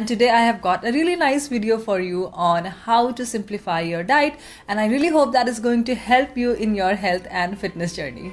And today I have got a really nice video for you on how to simplify your diet, and I really hope that is going to help you in your health and fitness journey.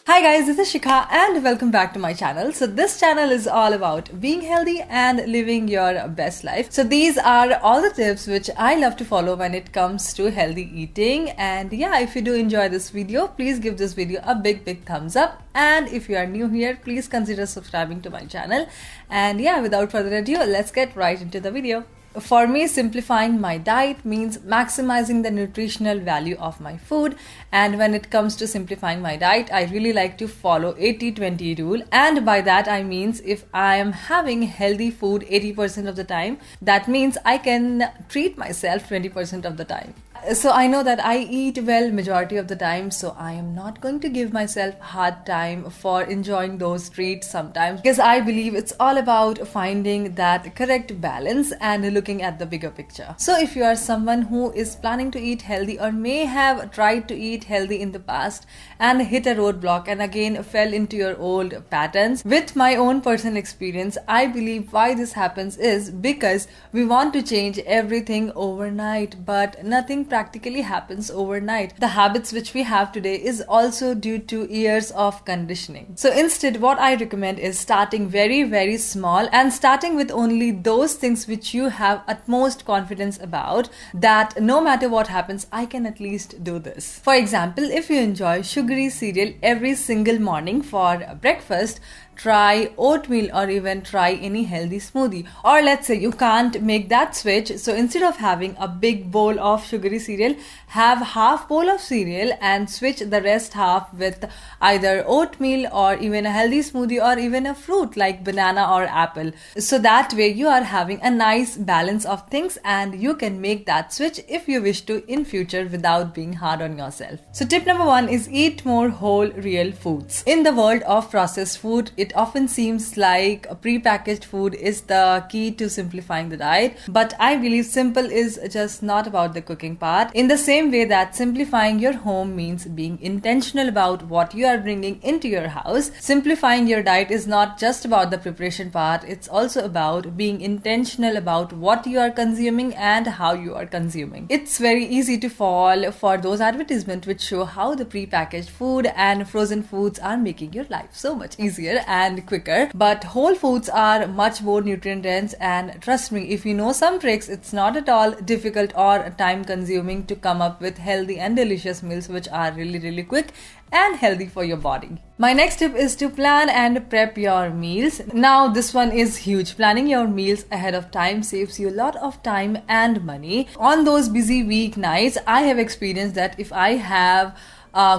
Hi guys, this is Shikha and welcome back to my channel. So this channel is all about being healthy and living your best life. So these are all the tips which I love to follow when it comes to healthy eating. And yeah, if you do enjoy this video, please give this video a big thumbs up. And if you are new here, please consider subscribing to my channel. And yeah, without further ado, let's get right into the video. For me, simplifying my diet means maximizing the nutritional value of my food. And when it comes to simplifying my diet, I really like to follow 80-20 rule. And by that I means if I am having healthy food 80% of the time, that means I can treat myself 20% of the time. So I know that I eat well majority of the time, so I am not going to give myself hard time for enjoying those treats sometimes, because I believe it's all about finding that correct balance and looking at the bigger picture. So if you are someone who is planning to eat healthy or may have tried to eat healthy in the past and hit a roadblock and again fell into your old patterns, with my own personal experience, I believe why this happens is because we want to change everything overnight, but nothing practically happens overnight. The habits which we have today is also due to years of conditioning. So instead, what I recommend is starting very small and starting with only those things which you have utmost confidence about, that no matter what happens, I can at least do this. For example, if you enjoy sugary cereal every single morning for breakfast, try oatmeal or even try any healthy smoothie. Or let's say you can't make that switch, so instead of having a big bowl of sugary cereal, have half bowl of cereal and switch the rest half with either oatmeal or even a healthy smoothie or even a fruit like banana or apple. So that way you are having a nice balance of things and you can make that switch if you wish to in future without being hard on yourself. So tip number 1 is eat more whole real foods. In the world of processed food, it often seems like pre-packaged food is the key to simplifying the diet, but I believe simple is just not about the cooking part. In the same way that simplifying your home means being intentional about what you are bringing into your house, simplifying your diet is not just about the preparation part, it's also about being intentional about what you are consuming and how you are consuming. It's very easy to fall for those advertisements which show how the pre-packaged food and frozen foods are making your life so much easier and quicker, but whole foods are much more nutrient dense, and trust me, if you know some tricks, it's not at all difficult or time consuming to come up with healthy and delicious meals which are really quick and healthy for your body. My next tip is to plan and prep your meals. Now this one is huge. Planning your meals ahead of time saves you a lot of time and money. On those busy weeknights, I have experienced that if I have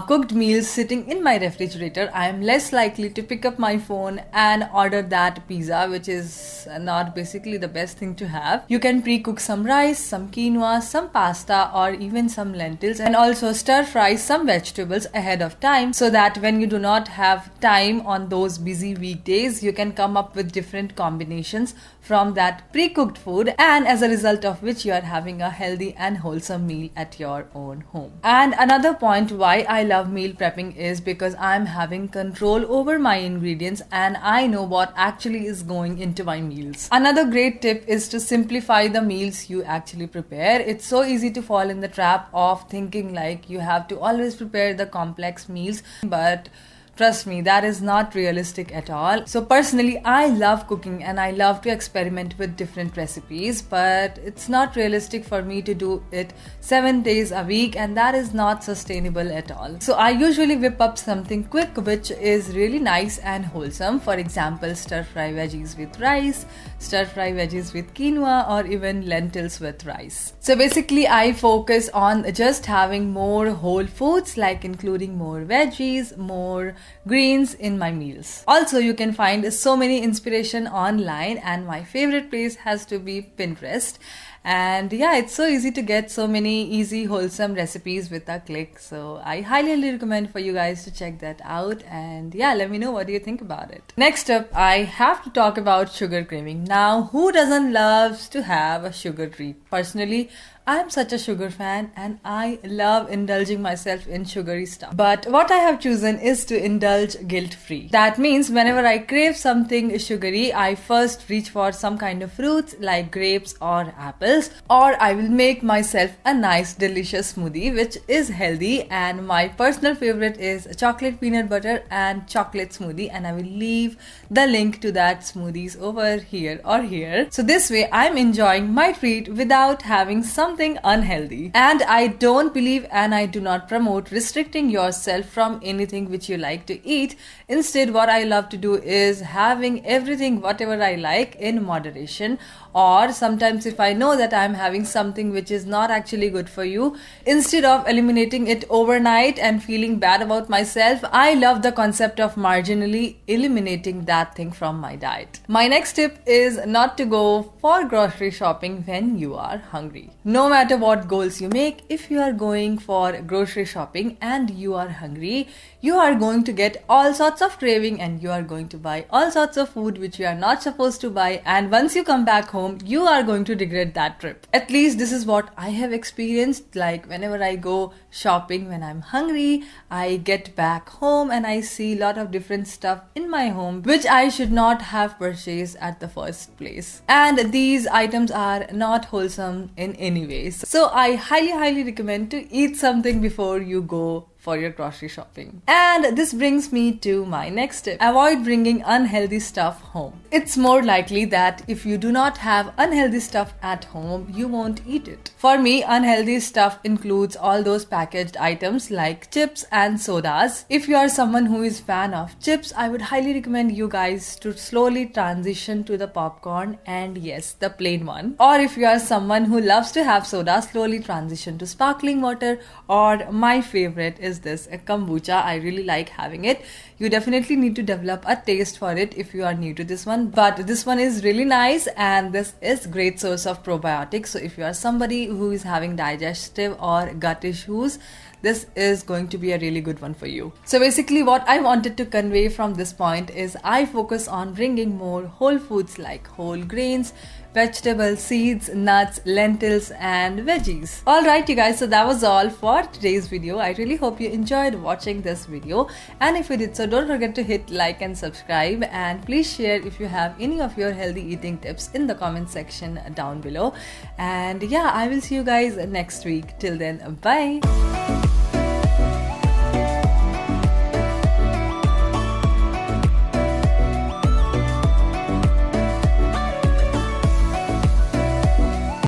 cooked meals sitting in my refrigerator, I am less likely to pick up my phone and order that pizza, which is not basically the best thing to have. You can pre-cook some rice, some quinoa, some pasta, or even some lentils, and also stir fry some vegetables ahead of time, so that when you do not have time on those busy weekdays, you can come up with different combinations from that pre-cooked food, and as a result of which you are having a healthy and wholesome meal at your own home. And another point why I love meal prepping is because I'm having control over my ingredients and I know what actually is going into my meals. Another great tip is to simplify the meals you actually prepare. It's so easy to fall in the trap of thinking like you have to always prepare the complex meals, but trust me, that is not realistic at all. So personally, I love cooking and I love to experiment with different recipes, but it's not realistic for me to do it 7 days a week, and that is not sustainable at all. So I usually whip up something quick which is really nice and wholesome. For example, stir fry veggies with rice, stir fry veggies with quinoa, or even lentils with rice. So basically I focus on just having more whole foods, like including more veggies, more greens in my meals. Also, you can find so many inspiration online, and my favorite place has to be Pinterest. And yeah, it's so easy to get so many easy wholesome recipes with a click. So I highly recommend for you guys to check that out. And yeah, let me know what do you think about it. Next up, I have to talk about sugar craving. Now, who doesn't love to have a sugar treat? Personally, I'm such a sugar fan and I love indulging myself in sugary stuff. But what I have chosen is to indulge guilt-free. That means whenever I crave something sugary, I first reach for some kind of fruits like grapes or apples, or I will make myself a nice delicious smoothie which is healthy, and my personal favorite is chocolate peanut butter and chocolate smoothie, and I will leave the link to that smoothies over here or here. So this way I'm enjoying my treat without having something unhealthy. And I don't believe and I do not promote restricting yourself from anything which you like to eat. Instead, what I love to do is having everything whatever I like in moderation, or sometimes if I know that I'm having something which is not actually good for you, instead of eliminating it overnight and feeling bad about myself, I love the concept of marginally eliminating that thing from my diet. My next tip is not to go for grocery shopping when you are hungry. No matter what goals you make, if you are going for grocery shopping and you are hungry, you are going to get all sorts of craving and you are going to buy all sorts of food which you are not supposed to buy, and once you come back home, you are going to regret that trip. At least this is what I have experienced. Like whenever I go shopping when I'm hungry, I get back home and I see a lot of different stuff in my home which I should not have purchased at the first place. And these items are not wholesome in any ways. So I highly recommend to eat something before you go for your grocery shopping. And this brings me to my next tip. Avoid bringing unhealthy stuff home. It's more likely that if you do not have unhealthy stuff at home, you won't eat it. For me, unhealthy stuff includes all those packaged items like chips and sodas. If you are someone who is fan of chips, I would highly recommend you guys to slowly transition to the popcorn, and yes, the plain one. Or if you are someone who loves to have soda, slowly transition to sparkling water, or my favorite is this kombucha. I really like having it. You definitely need to develop a taste for it if you are new to this one, but this one is really nice and this is great source of probiotics. So if you are somebody who is having digestive or gut issues, this is going to be a really good one for you. So basically what I wanted to convey from this point is I focus on bringing more whole foods like whole grains, vegetables, seeds, nuts, lentils and veggies. Alright you guys, so that was all for today's video. I really hope you enjoyed watching this video, and if you did so, don't forget to hit like and subscribe, and please share if you have any of your healthy eating tips in the comment section down below. And yeah, I will see you guys next week. Till then, bye.